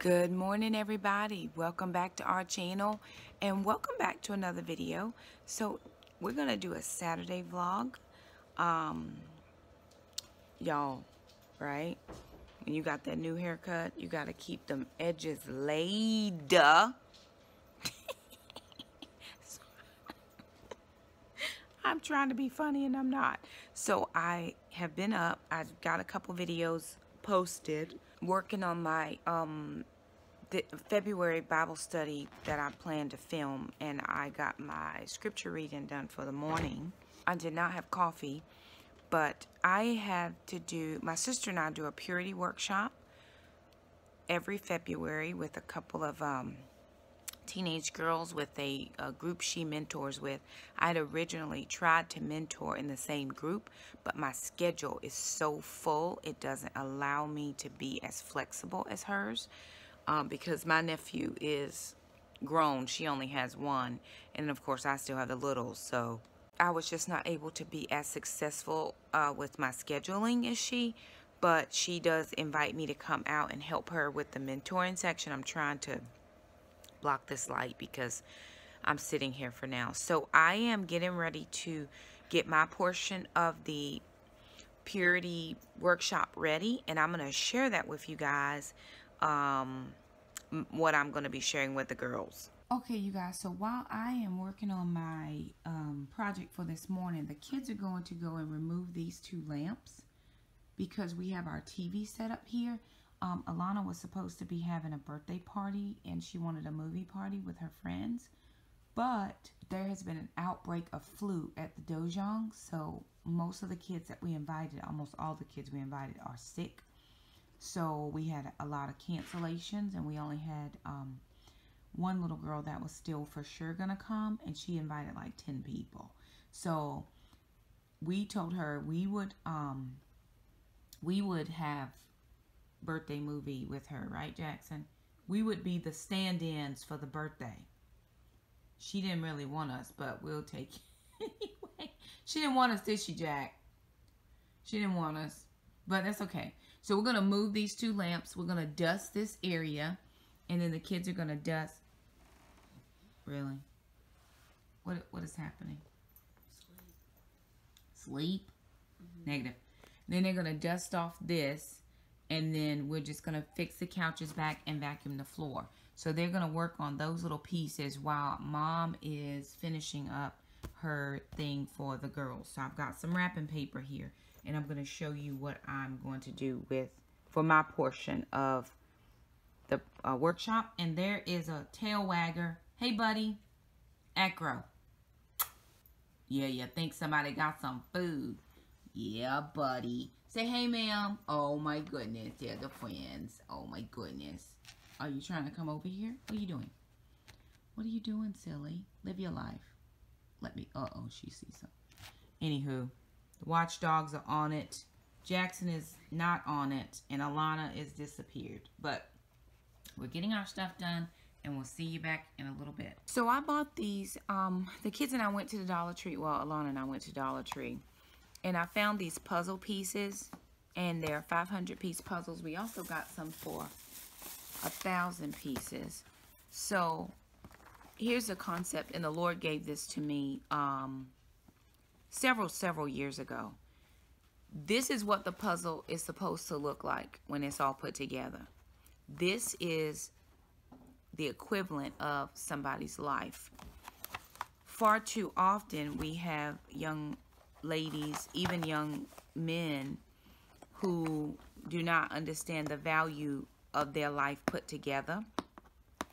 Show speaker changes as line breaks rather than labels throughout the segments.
Good morning, everybody. Welcome back to our channel and welcome back to another video. So we're gonna do a Saturday vlog. Y'all, right? When you got that new haircut, you gotta keep them edges laid. I'm trying to be funny and I'm not. So I have been up. I've got a couple videos posted working on my the February Bible study that I plan to film, and I got my scripture reading done for the morning. I did not have coffee, but I had to do, my sister and I do a purity workshop every February with a couple of teenage girls with a group she mentors with. I had originally tried to mentor in the same group, but my schedule is so full, it doesn't allow me to be as flexible as hers. Because my nephew is grown. She only has one, and of course I still have the littles, so I was just not able to be as successful with my scheduling as she, but she does invite me to come out and help her with the mentoring section. I'm trying to block this light because I'm sitting here for now. So I am getting ready to get my portion of the purity workshop ready, and I'm going to share that with you guys. What I'm going to be sharing with the girls. Okay, you guys, so while I am working on my project for this morning, the kids are going to go and remove these two lamps because we have our TV set up here. Alana was supposed to be having a birthday party and she wanted a movie party with her friends, but there has been an outbreak of flu at the dojang, so most of the kids that we invited, almost all the kids we invited, are sick. So we had a lot of cancellations, and we only had one little girl that was still for sure gonna come, and she invited like 10 people. So we told her we would have birthday movie with her, right, Jackson? We would be the stand-ins for the birthday. She didn't really want us, but we'll take it anyway. She didn't want us, did she, Jack? She didn't want us, but that's okay. So we're going to move these two lamps. We're going to dust this area. And then the kids are going to dust. Really? What is happening? Sleep? Negative. Then they're going to dust off this. And then we're just going to fix the couches back and vacuum the floor. So they're going to work on those little pieces while Mom is finishing up her thing for the girls. So I've got some wrapping paper here. And I'm going to show you what I'm going to do for my portion of the workshop. And there is a tail wagger. Hey, buddy. Acro. Yeah, you think somebody got some food. Yeah, buddy. Say, hey, ma'am. Oh, my goodness. They're the friends. Oh, my goodness. Are you trying to come over here? What are you doing? What are you doing, silly? Live your life. Let me. Uh-oh, she sees something. Anywho. The watchdogs are on it. Jackson is not on it. And Alana is disappeared. But we're getting our stuff done. And we'll see you back in a little bit. So I bought these. The kids and I went to the Dollar Tree. Well, Alana and I went to Dollar Tree. And I found these puzzle pieces. And they're 500-piece puzzles. We also got some for 1,000 pieces. So here's the concept. And the Lord gave this to me several years ago. This is what the puzzle is supposed to look like when it's all put together. This is the equivalent of somebody's life. Far too often we have young ladies, even young men, who do not understand the value of their life put together.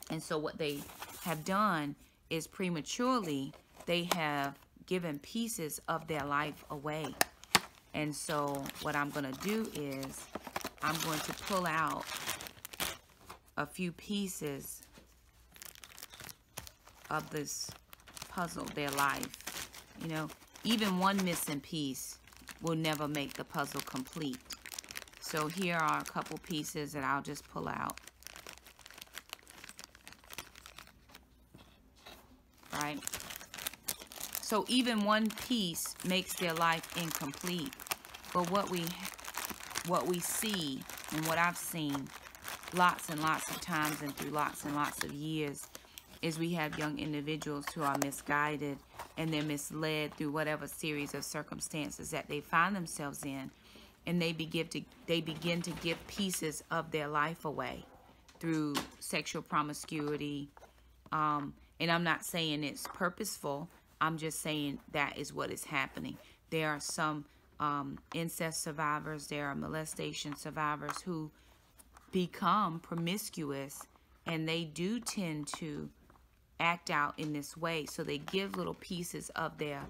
And so what they have done is prematurely they have given pieces of their life away. And so what I'm going to do is I'm going to pull out a few pieces of this puzzle, their life. You know, even one missing piece will never make the puzzle complete. So here are a couple pieces that I'll just pull out. Right? So even one piece makes their life incomplete. But what we see and what I've seen lots and lots of times and through lots and lots of years is we have young individuals who are misguided and they're misled through whatever series of circumstances that they find themselves in, and they begin to give pieces of their life away through sexual promiscuity. And I'm not saying it's purposeful. I'm just saying that is what is happening. There are some incest survivors, there are molestation survivors who become promiscuous, and they do tend to act out in this way. So they give little pieces of their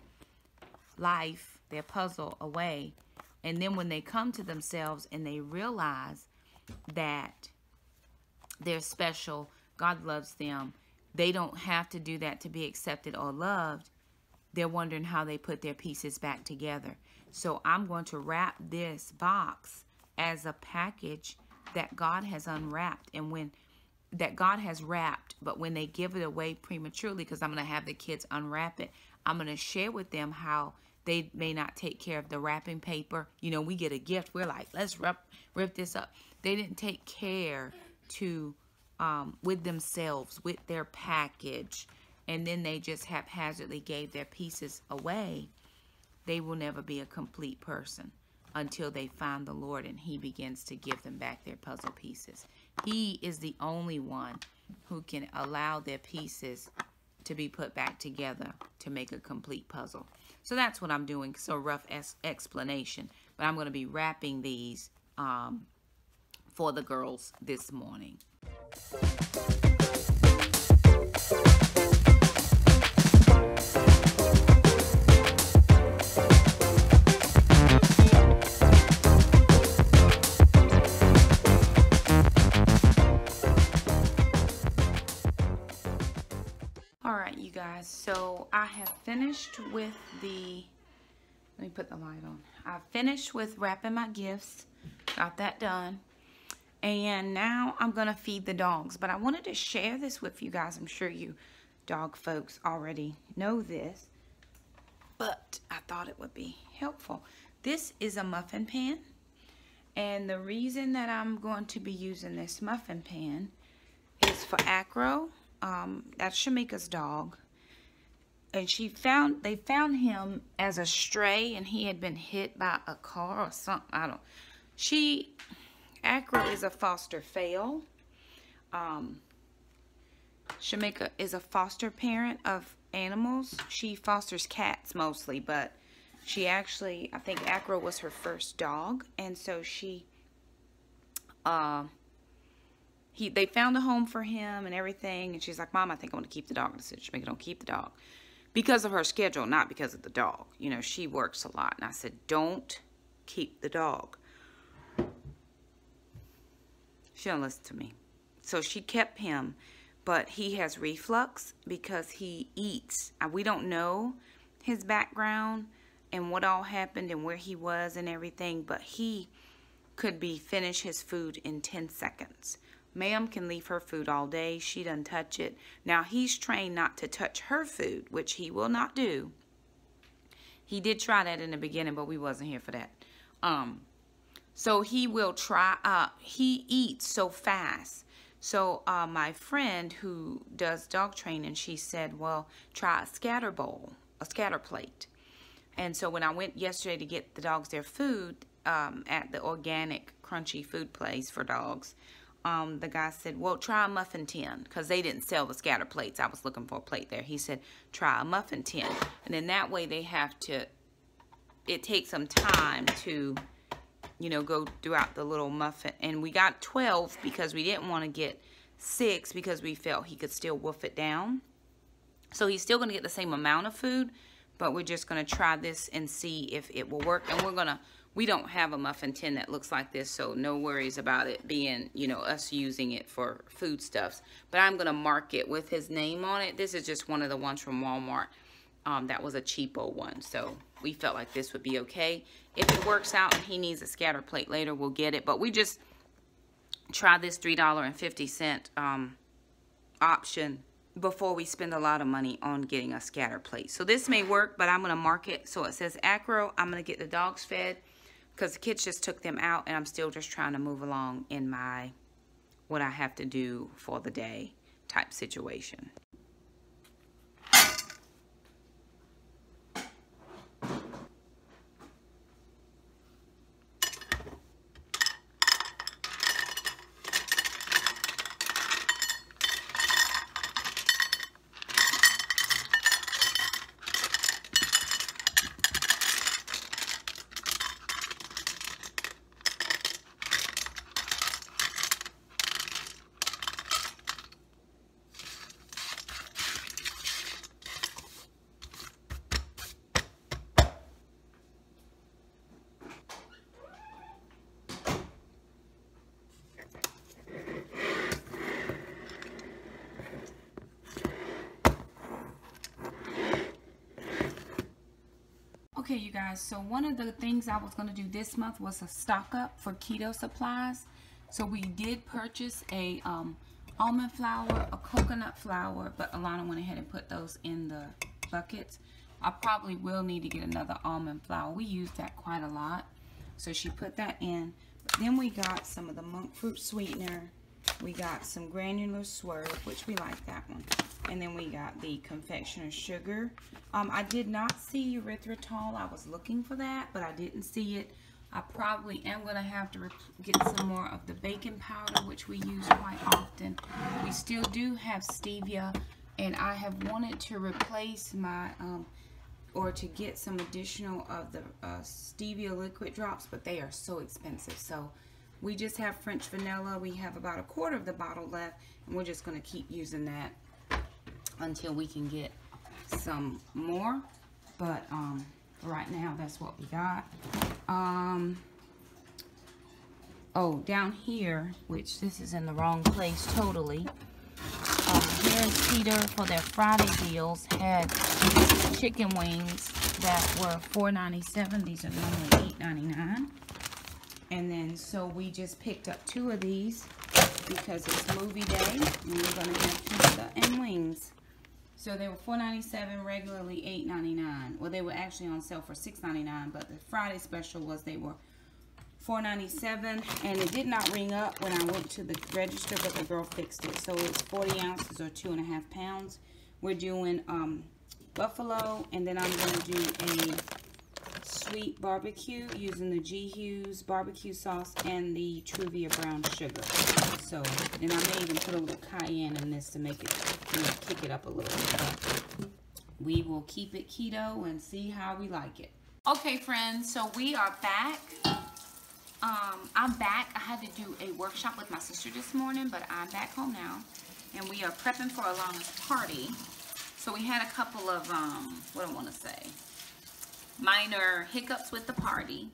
life, their puzzle, away, and then when they come to themselves and they realize that they're special, God loves them, they don't have to do that to be accepted or loved, they're wondering how they put their pieces back together. So I'm going to wrap this box as a package that God has unwrapped, and that God has wrapped, but when they give it away prematurely, because I'm going to have the kids unwrap it, I'm going to share with them how they may not take care of the wrapping paper. You know, we get a gift, we're like, let's rip this up. They didn't take care to with themselves, with their package, and then they just haphazardly gave their pieces away. They will never be a complete person until they find the Lord and He begins to give them back their puzzle pieces. He is the only one who can allow their pieces to be put back together to make a complete puzzle. So that's what I'm doing. So rough explanation, but I'm going to be wrapping these for the girls this morning. You guys, so I have finished with let me put the light on. I've finished with wrapping my gifts, got that done, and now I'm gonna feed the dogs. But I wanted to share this with you guys. I'm sure you dog folks already know this, but I thought it would be helpful. This is a muffin pan, and the reason that I'm going to be using this muffin pan is for Acro. That's Shamika's dog, and they found him as a stray, and he had been hit by a car or something. Acro is a foster fail. Shamika is a foster parent of animals. She fosters cats mostly, but she actually, I think Acro was her first dog, and so they found a home for him and everything, and she's like, Mom, I think I want to keep the dog. And I said, Shamika, don't keep the dog. Because of her schedule, not because of the dog. You know, she works a lot. And I said, don't keep the dog. She don't listen to me. So she kept him, but he has reflux because he eats. We don't know his background and what all happened and where he was and everything, but he could finish his food in 10 seconds. Ma'am can leave her food all day. She doesn't touch it. Now, he's trained not to touch her food, which he will not do. He did try that in the beginning, but we wasn't here for that. So he will try. He eats so fast. So my friend who does dog training, she said, well, try a scatter bowl, a scatter plate. And so when I went yesterday to get the dogs their food at the organic crunchy food place for dogs, the guy said, well, try a muffin tin, because they didn't sell the scatter plates. I was looking for a plate there. He said, try a muffin tin. And then that way they have to, it takes some time to, you know, go throughout the little muffin. And we got 12 because we didn't want to get 6 because we felt he could still wolf it down. So he's still going to get the same amount of food, but we're just going to try this and see if it will work. And we don't have a muffin tin that looks like this, so no worries about it being, you know, us using it for foodstuffs. But I'm going to mark it with his name on it. This is just one of the ones from Walmart. That was a cheapo one, so we felt like this would be okay. If it works out and he needs a scatter plate later, we'll get it. But we just try this $3.50 option before we spend a lot of money on getting a scatter plate. So this may work, but I'm going to mark it so it says Acro. I'm going to get the dogs fed because the kids just took them out, and I'm still just trying to move along in my what I have to do for the day type situation. Okay, you guys, so one of the things I was going to do this month was a stock up for keto supplies. So we did purchase a almond flour, a coconut flour, but Alana went ahead and put those in the buckets. I probably will need to get another almond flour. We use that quite a lot. So she put that in. But then we got some of the monk fruit sweetener. We got some granular swerve, which we like that one. And then we got the confectioner's sugar. I did not see erythritol. I was looking for that, but I didn't see it. I probably am going to have to get some more of the baking powder, which we use quite often. We still do have stevia, and I have wanted to replace my, or to get some additional of the stevia liquid drops, but they are so expensive. So we just have French vanilla. We have about 1/4 of the bottle left, and we're just going to keep using that until we can get some more. But right now that's what we got. Oh, down here, which this is in the wrong place totally. Here is Keto for their Friday deals had chicken wings that were $4.97. These are normally $8.99. And then so we just picked up 2 of these because it's movie day and we're gonna have pizza and wings. So they were $4.97, regularly $8.99. Well, they were actually on sale for $6.99, but the Friday special was they were $4.97, and it did not ring up when I went to the register, but the girl fixed it. So it's 40 ounces or 2.5 pounds. We're doing buffalo, and then I'm going to do a sweet barbecue using the G. Hughes barbecue sauce and the Truvia brown sugar. So, and I may even put a little cayenne in this to make it, you know, kick it up a little bit. But we will keep it keto and see how we like it. Okay, friends, so we are back. I'm back. I had to do a workshop with my sister this morning, but I'm back home now. And we are prepping for Alana's party. So we had a couple of, what do I want to say? Minor hiccups with the party.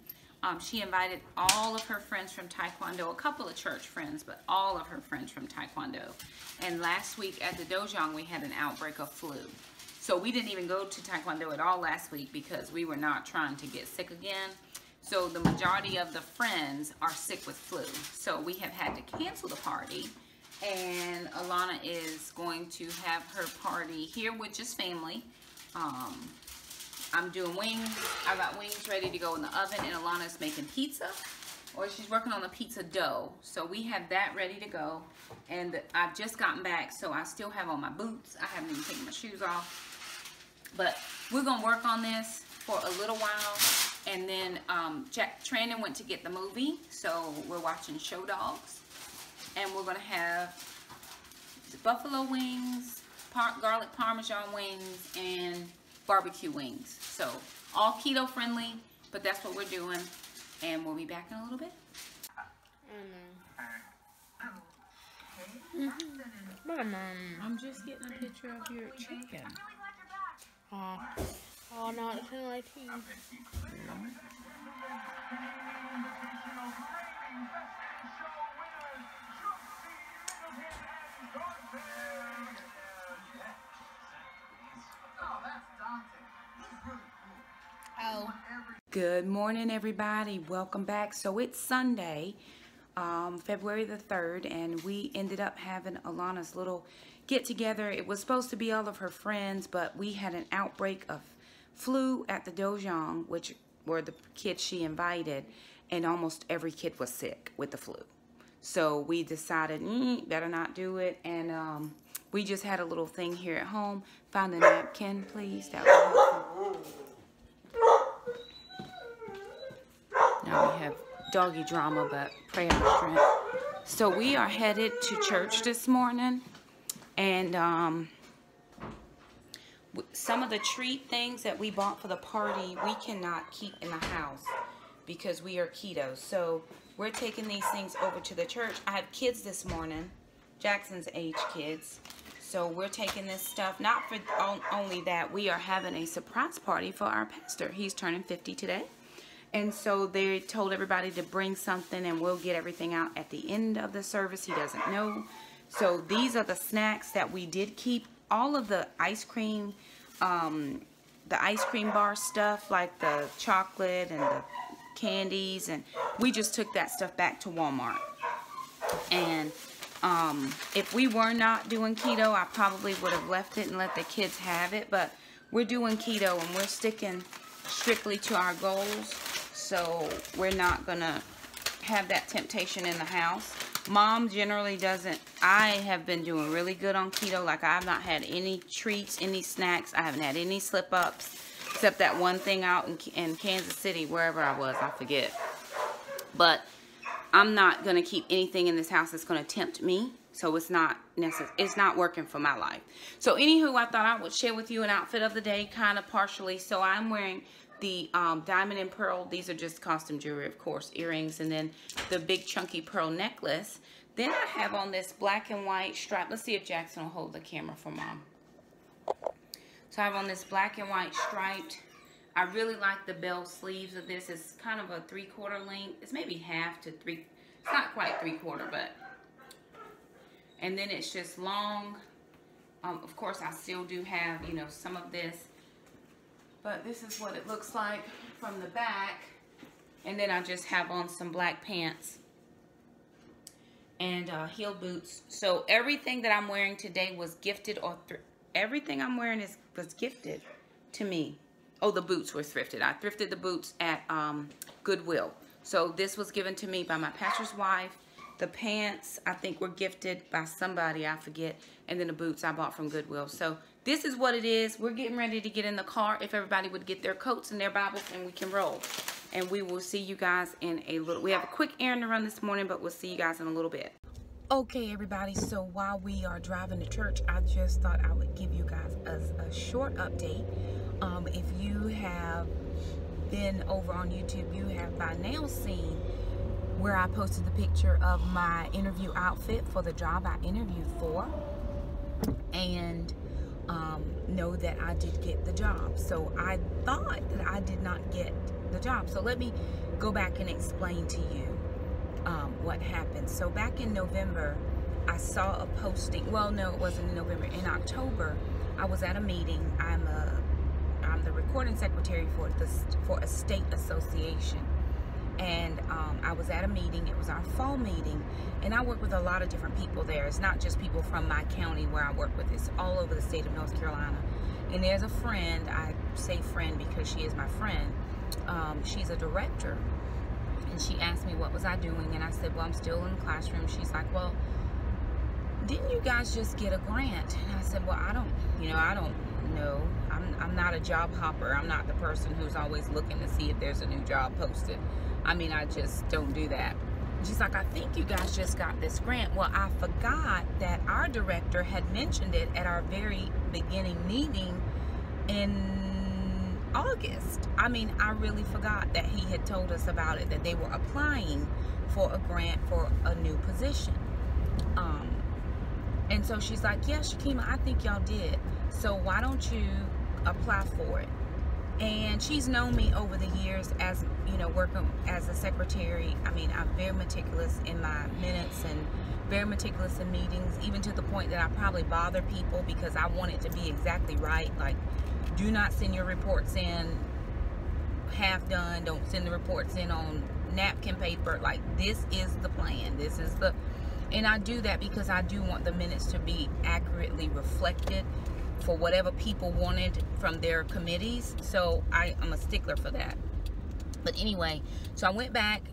She invited all of her friends from Taekwondo, a couple of church friends, but all of her friends from Taekwondo. And last week at the Dojang, we had an outbreak of flu. So we didn't even go to Taekwondo at all last week because we were not trying to get sick again. So the majority of the friends are sick with flu. So we have had to cancel the party. And Alana is going to have her party here with just family. I'm doing wings. I got wings ready to go in the oven, and Alana's making pizza, or she's working on the pizza dough. So we have that ready to go, and I've just gotten back, so I still have on my boots. I haven't even taken my shoes off, but we're gonna work on this for a little while, and then Trandon went to get the movie, so we're watching Show Dogs, and we're gonna have buffalo wings, garlic parmesan wings, and barbecue wings. So all keto friendly, but that's what we're doing, and we'll be back in a little bit. I'm just getting a picture of your chicken.
Oh no, it's in my teeth.
Oh. Good morning, everybody. Welcome back. So it's Sunday, February the 3rd, and we ended up having Alana's little get-together. It was supposed to be all of her friends, but we had an outbreak of flu at the Dojang, which were the kids she invited, and almost every kid was sick with the flu. So we decided, better not do it. And we just had a little thing here at home. Find a napkin, please. That would help. Now we have doggy drama, but pray our strength. So we are headed to church this morning. And some of the treat things that we bought for the party, we cannot keep in the house because we are keto. So we're taking these things over to the church. I have kids this morning, Jackson's age kids. So we're taking this stuff, not for only that, we are having a surprise party for our pastor. He's turning 50 today. And so they told everybody to bring something, and we'll get everything out at the end of the service. He doesn't know. So these are the snacks that we did keep. All of the ice cream bar stuff, like the chocolate and the candies, and we just took that stuff back to Walmart. And if we were not doing keto, I probably would have left it and let the kids have it, but we're doing keto and we're sticking strictly to our goals, so we're not gonna have that temptation in the house. Mom generally doesn't. I have been doing really good on keto. Like, I've not had any treats, any snacks. I haven't had any slip-ups, except that one thing out in Kansas City, wherever I was, I forget. But I'm not going to keep anything in this house that's going to tempt me. So it's not necessary. It's not working for my life. So anywho, I thought I would share with you an outfit of the day, kind of partially. So I'm wearing the diamond and pearl. These are just costume jewelry, of course, earrings, and then the big chunky pearl necklace. Then I have on this black and white stripe. Let's see if Jackson will hold the camera for Mom. So I have on this black and white striped. I really like the bell sleeves of this. It's kind of a 3/4 length. It's maybe half to 3. It's not quite 3/4, but. And then it's just long. Of course, I still do have, you know, some of this. But this is what it looks like from the back. And then I just have on some black pants and heel boots. So everything that I'm wearing today was gifted, or everything I'm wearing was gifted to me. Oh, the boots were thrifted. I thrifted the boots at Goodwill. So this was given to me by my pastor's wife. The pants, I think, were gifted by somebody, I forget. And then the boots I bought from Goodwill. So this is what it is. We're getting ready to get in the car. If everybody would get their coats and their Bibles, and we can roll. And we will see you guys in a little. We have a quick errand to run this morning, but we'll see you guys in a little bit. Okay, everybody. So while we are driving to church, I just thought I would give you guys a short update. If you have been over on YouTube, you have by now seen where I posted the picture of my interview outfit for the job I interviewed for, and know that I did get the job. So I thought that I did not get the job. So let me go back and explain to you what happened. So back in November, I saw a posting. Well, no, it wasn't in November. In October, I was at a meeting. I'm the recording secretary for a state association. And I was at a meeting. It was our fall meeting, and I work with a lot of different people there. It's not just people from my county where I work with. It's all over the state of North Carolina. And there's a friend. I say friend because she is my friend. She's a director, and she asked me what was I doing, and I said, well, I'm still in the classroom. She's like, well, didn't you guys just get a grant? And I said, well, I don't know. I'm not a job hopper. I'm not the person who's always looking to see if there's a new job posted. I mean, I just don't do that. She's like, I think you guys just got this grant. Well, I forgot that our director had mentioned it at our very beginning meeting in August. I mean, I really forgot that he had told us about it, that they were applying for a grant for a new position. And so she's like, yeah, Shakema, I think y'all did. So why don't you apply for it? And she's known me over the years as, you know, working as a secretary. I mean, I'm very meticulous in my minutes and very meticulous in meetings, even to the point that I probably bother people because I want it to be exactly right. Like, do not send your reports in half done. Don't send the reports in on napkin paper. Like, this is the plan. This is the... And I do that because I do want the minutes to be accurately reflected for whatever people wanted from their committees. So I'm a stickler for that. But anyway, so I went back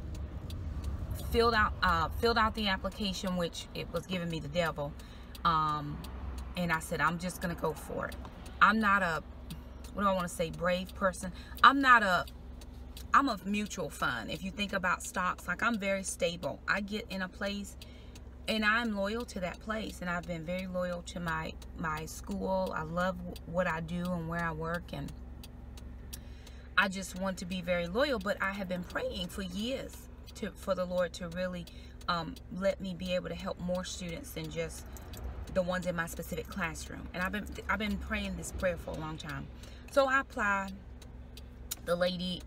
filled out the application, which it was giving me the devil. And I said, I'm just gonna go for it. I'm not a, what do I want to say, brave person. I'm a mutual fund. If you think about stocks, like, I'm very stable. I get in a place and I'm loyal to that place, and I've been very loyal to my school. I love what I do and where I work, and I just want to be very loyal. But I have been praying for years for the Lord to really let me be able to help more students than just the ones in my specific classroom. And I've been praying this prayer for a long time. So I apply. The lady,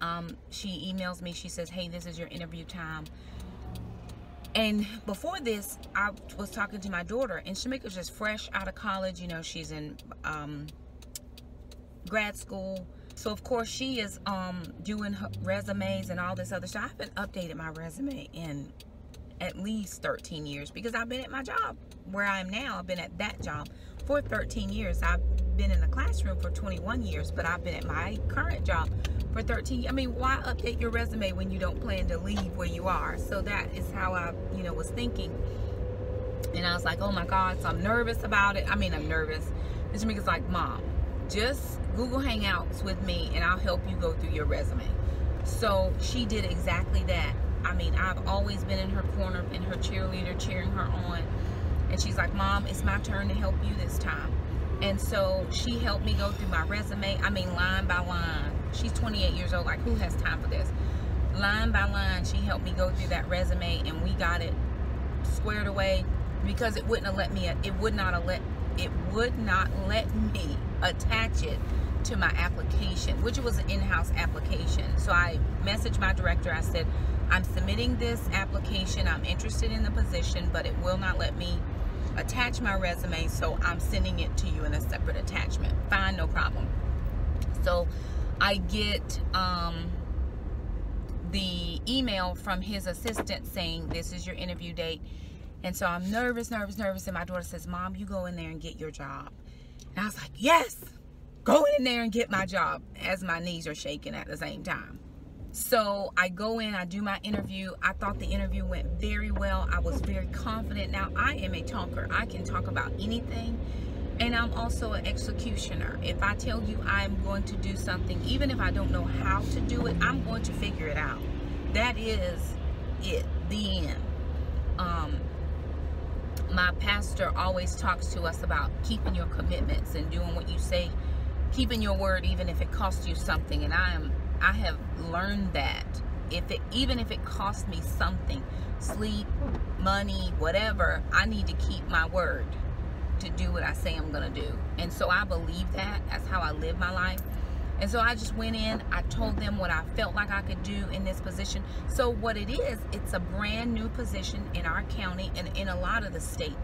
she emails me. She says, hey, this is your interview time. And before this, I was talking to my daughter, and Shamika's just fresh out of college. You know, she's in grad school. So of course she is doing her resumes and all this other stuff. I haven't updated my resume in at least 13 years because I've been at my job where I am now. I've been at that job for 13 years. I've been in the classroom for 21 years, but I've been at my current job for 13. I mean, why update your resume when you don't plan to leave where you are? So that is how I, you know, was thinking. And I was like, oh my God, so I'm nervous about it. I mean, I'm nervous. And Shamika's like, Mom, just Google Hangouts with me and I'll help you go through your resume. So she did exactly that. I mean, I've always been in her corner, in her cheerleader, cheering her on. And she's like, Mom, it's my turn to help you this time. And so she helped me go through my resume. I mean, line by line. She's 28 years old. Like, who has time for this? Line by line, she helped me go through that resume, and we got it squared away because it wouldn't have let me. It would not let me attach it to my application, which was an in-house application. So I messaged my director. I said, I'm submitting this application. I'm interested in the position, but it will not let me attach my resume, so I'm sending it to you in a separate attachment. Fine, no problem. So I get the email from his assistant saying this is your interview date. And so I'm nervous, and my daughter says, Mom, you go in there and get your job. And I was like, yes, go in there and get my job, as my knees are shaking at the same time. So I go in, I do my interview. I thought the interview went very well. I was very confident. Now, I am a talker. I can talk about anything. And I'm also an executioner. If I tell you I'm going to do something, even if I don't know how to do it, I'm going to figure it out. That is it, the end. My pastor always talks to us about keeping your commitments and doing what you say, keeping your word, even if it costs you something. And I have learned that even if it costs me something, sleep, money, whatever, I need to keep my word to do what I say I'm gonna do. And so I believe that. That's how I live my life. And so I just went in, I told them what I felt like I could do in this position. So what it is, it's a brand new position in our county and in a lot of the state.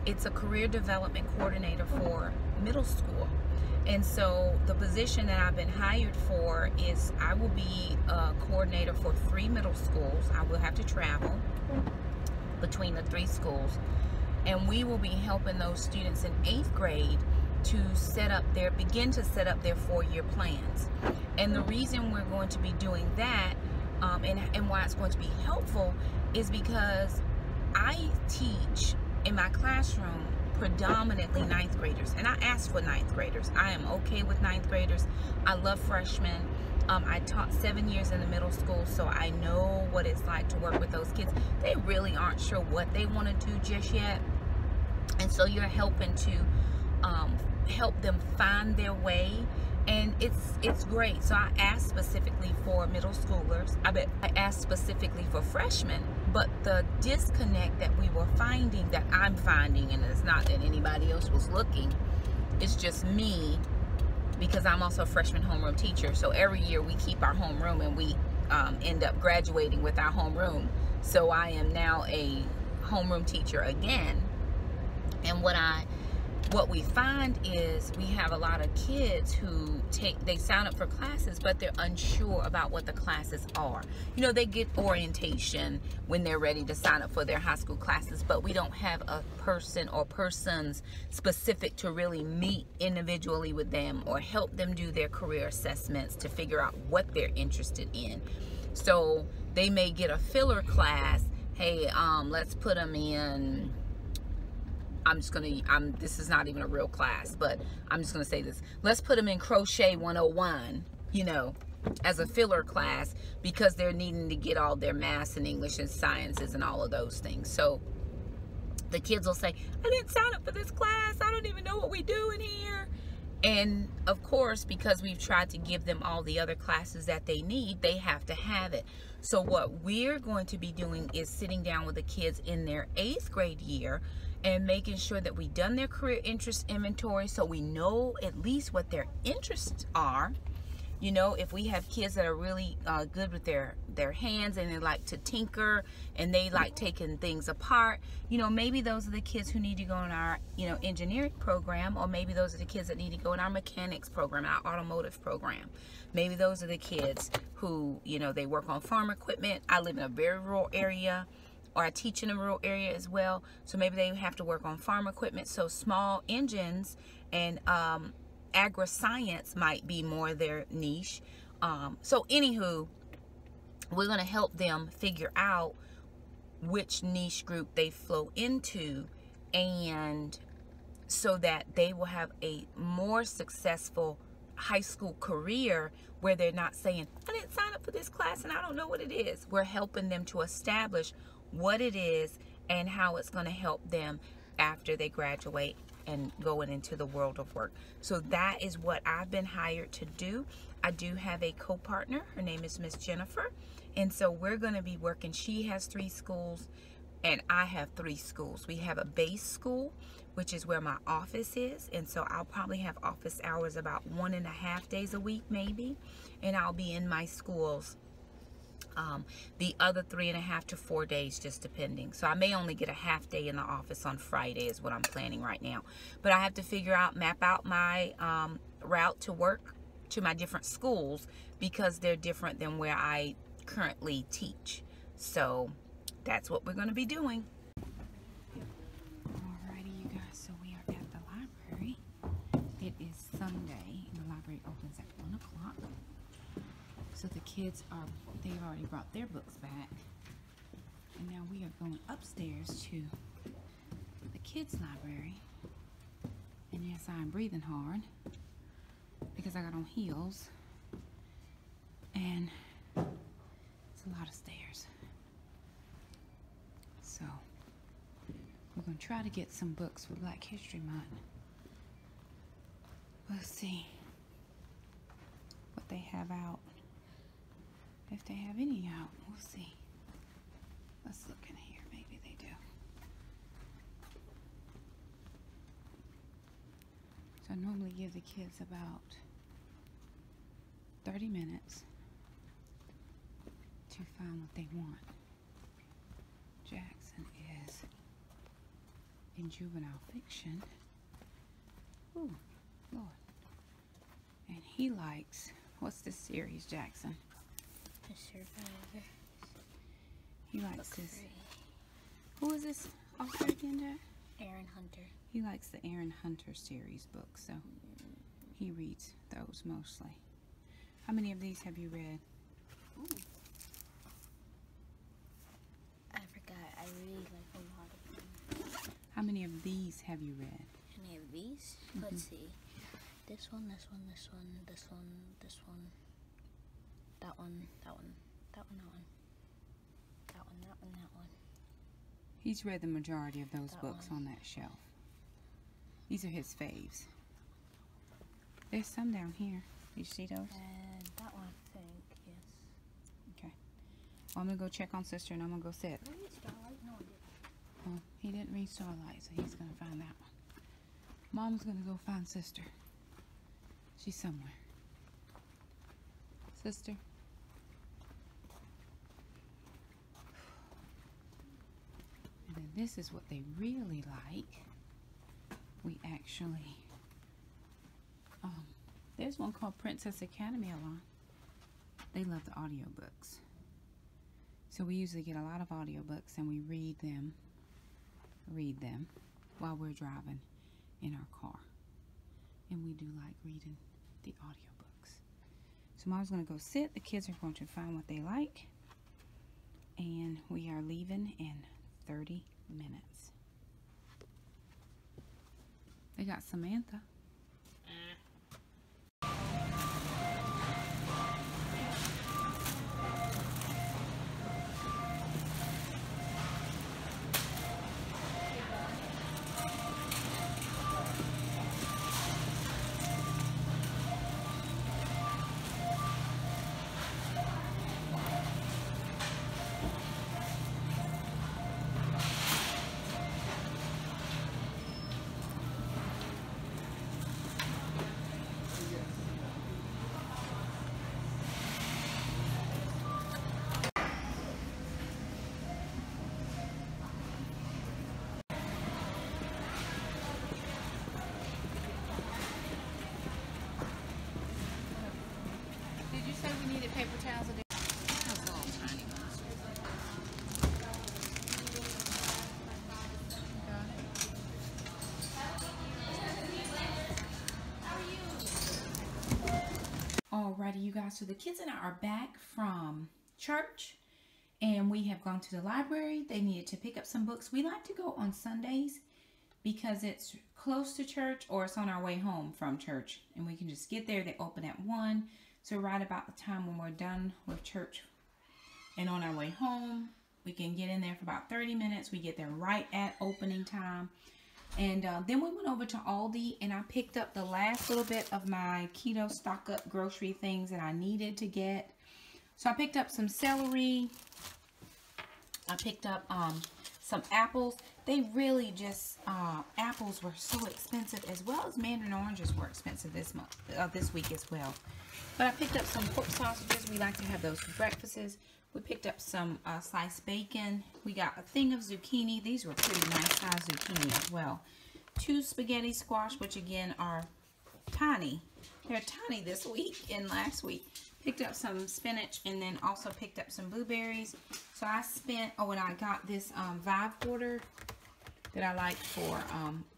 It's a career development coordinator for middle school. And so the position that I've been hired for is I will be a coordinator for 3 middle schools. I will have to travel between the 3 schools. And we will be helping those students in 8th grade to begin to set up their 4-year plans. And the reason we're going to be doing that and why it's going to be helpful is because I teach in my classroom predominantly 9th graders, and I asked for 9th graders. I am okay with 9th graders. I love freshmen. I taught 7 years in the middle school, so I know what it's like to work with those kids. They really aren't sure what they want to do just yet, and so you're helping to help them find their way, and it's great. So I asked specifically for middle schoolers. I asked specifically for freshmen, but the disconnect that we were finding, that I'm finding, and it's not that anybody else was looking, it's just me, because I'm also a freshman homeroom teacher. So every year we keep our homeroom, and we end up graduating with our homeroom. So I am now a homeroom teacher again. And what we find is we have a lot of kids who they sign up for classes, but they're unsure about what the classes are. You know, they get orientation when they're ready to sign up for their high school classes, but we don't have a person or persons specific to really meet individually with them or help them do their career assessments to figure out what they're interested in. So they may get a filler class hey, let's put them in, this is not even a real class, but I'm just gonna say this. Let's put them in Crochet 101, you know, as a filler class, because they're needing to get all their math and English and sciences and all of those things. So the kids will say, I didn't sign up for this class. I don't even know what we do in here. And of course, because we've tried to give them all the other classes that they need, they have to have it. So what we're going to be doing is sitting down with the kids in their 8th grade year and making sure that we've done their career interest inventory, so we know at least what their interests are. You know, if we have kids that are really good with their hands and they like to tinker and they like taking things apart, you know, maybe those are the kids who need to go in our, you know, engineering program, or maybe those are the kids that need to go in our mechanics program, our automotive program. Maybe those are the kids who, you know, they work on farm equipment. I live in a very rural area, or I teach in a rural area as well, so maybe they have to work on farm equipment. So small engines and agri-science might be more their niche. So anywho, we're going to help them figure out which niche group they flow into, and so that they will have a more successful high school career, where they're not saying, I didn't sign up for this class and I don't know what it is. We're helping them to establish what it is and how it's going to help them after they graduate and going into the world of work. So that is what I've been hired to do. I do have a co-partner. Her name is Miss Jennifer. And so we're going to be working. She has 3 schools and I have 3 schools. We have a base school, which is where my office is. And so I'll probably have office hours about 1.5 days a week, maybe. And I'll be in my schools the other 3.5 to 4 days, just depending. So I may only get a half day in the office on Friday is what I'm planning right now. But I have to figure out, map out my route to work to my different schools, because they're different than where I currently teach. So that's what we're going to be doing. Alrighty, you guys, so we are at the library. It is Sunday and the library opens at 1 o'clock. So the kids they've already brought their books back. And now we are going upstairs to the kids' library. And yes, I'm breathing hard because I got on heels. And it's a lot of stairs. So we're going to try to get some books for Black History Month. Let's see what they have out. If they have any out, we'll see. Let's look in here. Maybe they do. So I normally give the kids about 30 minutes to find what they want. Jackson is in juvenile fiction. Ooh, Lord. And he likes, what's this series, Jackson?
The Survivor.
He likes this. Who is this author again, Jack?
Aaron Hunter.
He likes the Aaron Hunter series books, so he reads those mostly. How many of these have you read?
Ooh. I forgot. I really like a lot of them.
How many of these have you read?
Any of these? Let's see. This one, this one, this one, this one, this one. That one, that one, that one, that one. That one, that one, that one.
He's read the majority of those books on that shelf. These are his faves. There's some down here. You see those?
And that one, I think, yes.
Okay. Well, I'm going to go check on Sister and I'm going to go sit.
Did he read Starlight? No, he didn't.
Well, he didn't read Starlight, so he's going to find that one. Mom's going to go find Sister. She's somewhere. Sister? And then this is what they really like. We actually, there's one called Princess Academy Alon. They love the audiobooks. So we usually get a lot of audiobooks and we read them while we're driving in our car. And we do like reading the audiobooks. So Mom's going to go sit. The kids are going to find what they like. And we are leaving in 30 minutes. They got Samantha. Paper towels are there. Those little tiny ones. Alrighty, you guys. So the kids and I are back from church, and we have gone to the library. They needed to pick up some books. We like to go on Sundays because it's close to church, or it's on our way home from church, and we can just get there. They open at 1. So right about the time when we're done with church and on our way home, we can get in there for about 30 minutes. We get there right at opening time. And then we went over to Aldi, and I picked up the last little bit of my keto stock up grocery things that I needed to get. So I picked up some celery. I picked up some apples. They really just, apples were so expensive, as well as mandarin oranges were expensive this week as well. But I picked up some pork sausages. We like to have those for breakfasts. We picked up some sliced bacon. We got a thing of zucchini. These were pretty nice sized zucchini as well. 2 spaghetti squash, which again are tiny. They're tiny this week and last week. Picked up some spinach, and then also picked up some blueberries. So I spent, and I got this Vive water that I like for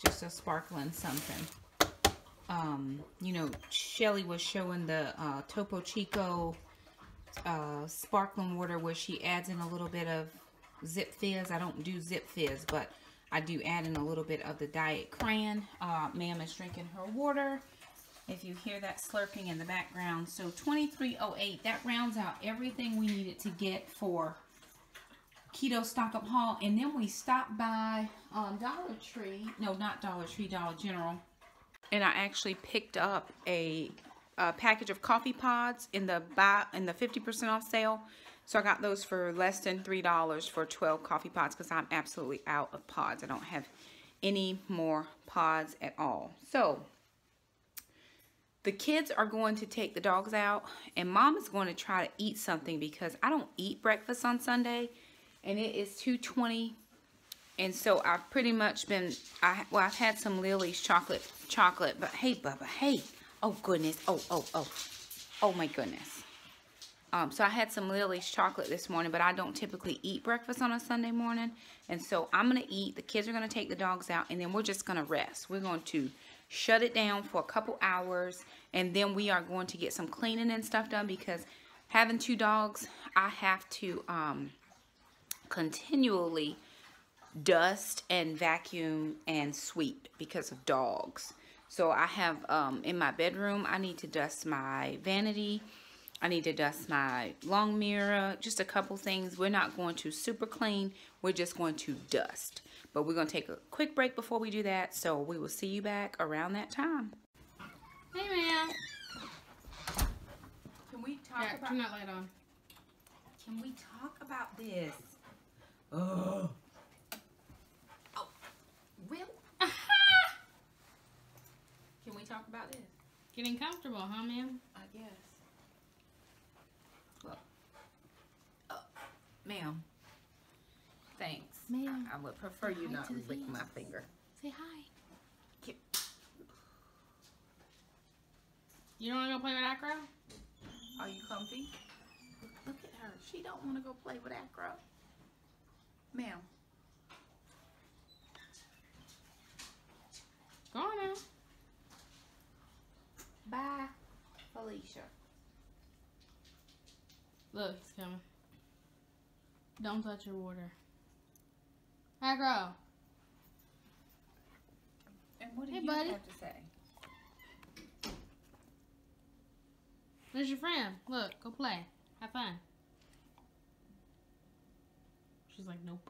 just a sparkling something. You know, Shelly was showing the Topo Chico sparkling water where she adds in a little bit of Zip Fizz. I don't do Zip Fizz, but I do add in a little bit of the Diet Cran. Ma'am is drinking her water, if you hear that slurping in the background. So $23.08, that rounds out everything we needed to get for keto stock up haul. And then we stopped by Dollar Tree, no, not Dollar Tree, Dollar General, and I actually picked up a package of coffee pods in the 50% off sale. So I got those for less than $3 for 12 coffee pods, because I'm absolutely out of pods. I don't have any more pods at all. So the kids are going to take the dogs out, and Mom is going to try to eat something because I don't eat breakfast on Sunday, and it is 2:20. And so I've pretty much been, I've had some Lily's chocolate, but hey, Bubba, hey. Oh, goodness. Oh, my goodness. So I had some Lily's chocolate this morning, but I don't typically eat breakfast on a Sunday morning. And so I'm going to eat, the kids are going to take the dogs out, and then we're just going to rest. We're going to shut it down for a couple hours, and then we are going to get some cleaning and stuff done, because having 2 dogs, I have to continually dust and vacuum and sweep because of dogs. So I have in my bedroom, I need to dust my vanity, I need to dust my long mirror, just a couple things. We're not going to super clean, we're just going to dust. But we're going to take a quick break before we do that, so we will see you back around that time. Hey, ma'am. Can we talk about...
turn that light on.
Can we talk about this? Oh. Really? Can we talk about this?
Getting comfortable, huh, ma'am?
I guess. Look. Ma'am. Thanks.
Ma'am.
I would prefer you not lick my finger.
Say hi.
Get...
You don't want to go play with Acro?
Are you comfy? Look at her. She don't want to go play with Acro. Ma'am.
Go on now.
Bye, Felicia.
Look, he's coming. Don't touch your water. Acro.
And what do
Hey,
you
buddy.
have to say?
There's your friend. Look, go play. Have fun. She's like, nope.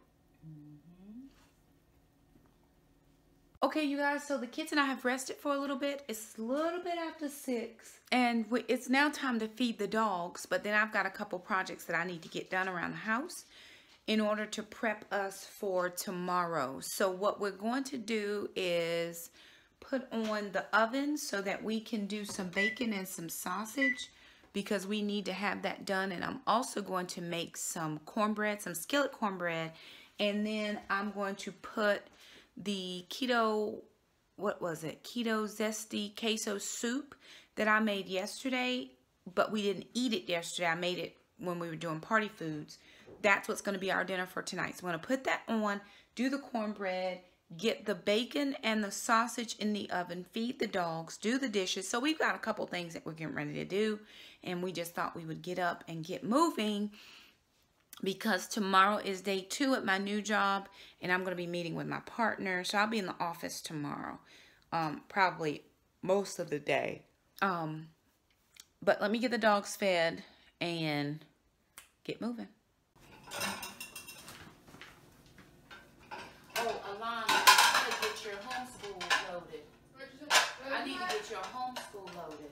Okay, you guys, so the kids and I have rested for a little bit. It's a little bit after 6. And it's now time to feed the dogs. But then I've got a couple projects that I need to get done around the house in order to prep us for tomorrow. So what we're going to do is put on the oven so that we can do some bacon and some sausage, because we need to have that done. And I'm also going to make some cornbread, some skillet cornbread. And then I'm going to put the keto, what was it? Keto zesty queso soup that I made yesterday, but we didn't eat it yesterday. I made it when we were doing party foods. That's what's going to be our dinner for tonight. So I'm going to put that on, do the cornbread, get the bacon and the sausage in the oven, feed the dogs, do the dishes. So we've got a couple things that we're getting ready to do, and we just thought we would get up and get moving, because tomorrow is day 2 at my new job, and I'm going to be meeting with my partner. So I'll be in the office tomorrow, probably most of the day. But let me get the dogs fed and get moving. Oh, Alana, I need to get your homeschool loaded. I need to get your homeschool loaded.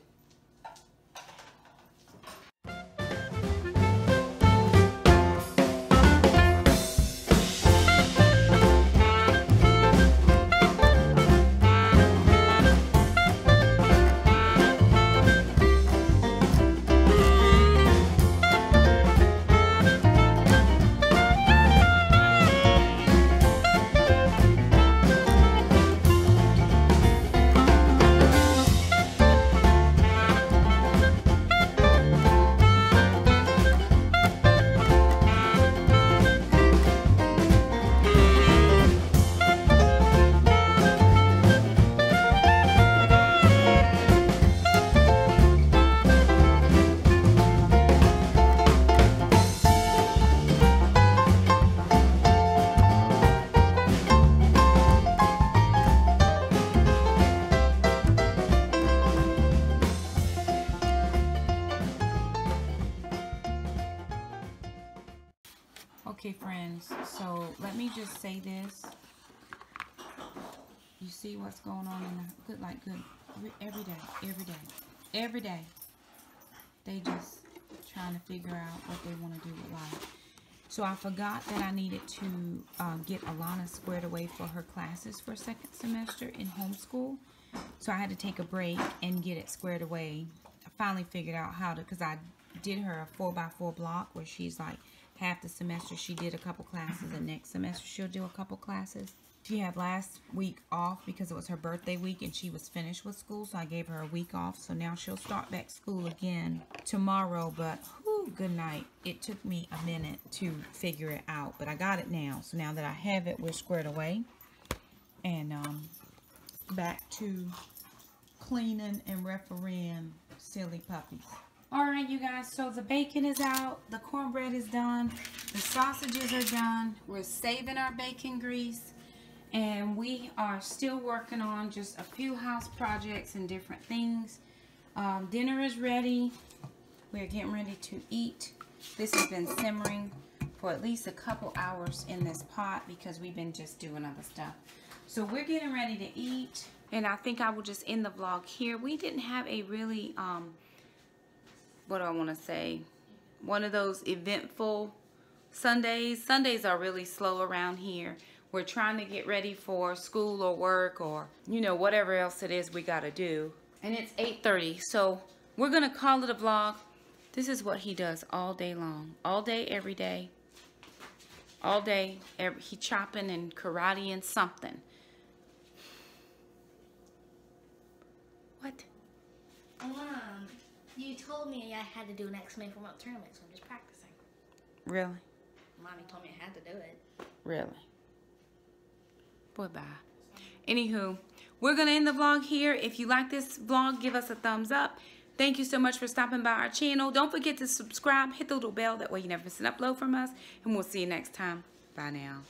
Okay, friends, so let me just say this. You see what's going on in the every day. They just trying to figure out what they want to do with life. So I forgot that I needed to get Alana squared away for her classes for 2nd semester in homeschool. So I had to take a break and get it squared away. I finally figured out how to, because I did her a 4x4 block where she's like, half the semester she did a couple classes, and next semester she'll do a couple classes. She had last week off because it was her birthday week and she was finished with school, so I gave her a week off. So now she'll start back school again tomorrow, but whew, good night. It took me a minute to figure it out, but I got it now. So now that I have it, we're squared away and back to cleaning and refereeing silly puppies. Alright, you guys, so the bacon is out, the cornbread is done, the sausages are done. We're saving our bacon grease, and we are still working on just a few house projects and different things. Dinner is ready. We're getting ready to eat. This has been simmering for at least a couple hours in this pot because we've been just doing other stuff. So we're getting ready to eat, and I think I will just end the vlog here. We didn't have a really what do I want to say, one of those eventful Sundays. Sundays are really slow around here. We're trying to get ready for school or work or, you know, whatever else it is we got to do. And it's 8:30, so we're going to call it a vlog. This is what he does all day long. All day, every day. All day, he chopping and karateing something. What?
You told me I had to do an X-Men from up tournament, so I'm just practicing.
Really?
Mommy told me I had to do it.
Really? Boy, bye. Anywho, we're going to end the vlog here. If you like this vlog, give us a thumbs up. Thank you so much for stopping by our channel. Don't forget to subscribe. Hit the little bell. That way you never miss an upload from us. And we'll see you next time. Bye now.